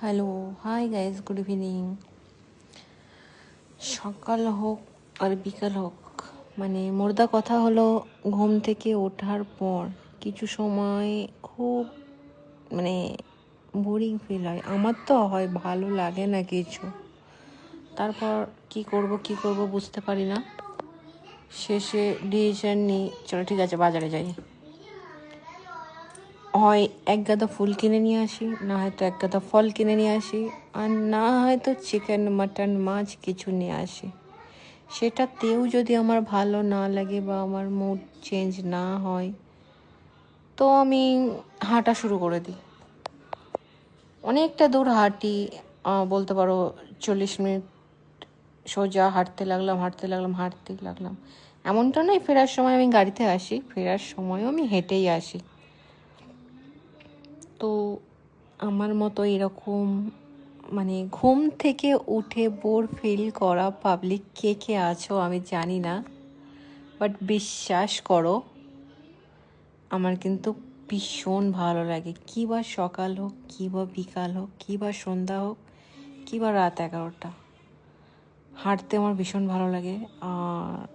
Hello, hi guys, good evening. সকাল হোক আর বিকাল হোক, মানে মোদ্দা কথা হলো, ঘুম থেকে ওঠার পর কিছু সময় খুব মানে বোরিং ফিল হয়। আমার তো হয়, ভালো লাগে না কিছু। তারপর কি করব বুঝতে পারি না। শেষে ডিসিশন নিই, চলো ঠিক আছে বাজারে যাই। হয় এক গাদা ফুল কিনে নিয়ে আসি, না হয়তো এক গাদা ফল কিনে নিয়ে আসি, আর না হয়তো চিকেন মাটন মাছ কিছু নিয়ে আসি। সেটাতেও যদি আমার ভালো না লাগে বা আমার মুড চেঞ্জ না হয়, তো আমি হাঁটা শুরু করে দিই। অনেকটা দূর হাঁটি, বলতে পারো 40 মিনিট সোজা হাঁটতে লাগলাম। এমনটা নয় ফেরার সময় আমি গাড়িতে আসি, ফেরার সময়ও আমি হেঁটেই আসি। তো আমার মতো এরকম মানে ঘুম থেকে উঠে বোর ফিল করা পাবলিক কে কে আছো আমি জানি না, বাট বিশ্বাস করো আমার কিন্তু ভীষণ ভালো লাগে। কী বা সকাল হোক, কী বা বিকাল হোক, কী বা সন্ধ্যা হোক, কী বা রাত 11টা, হাঁটতে আমার ভীষণ ভালো লাগে। আর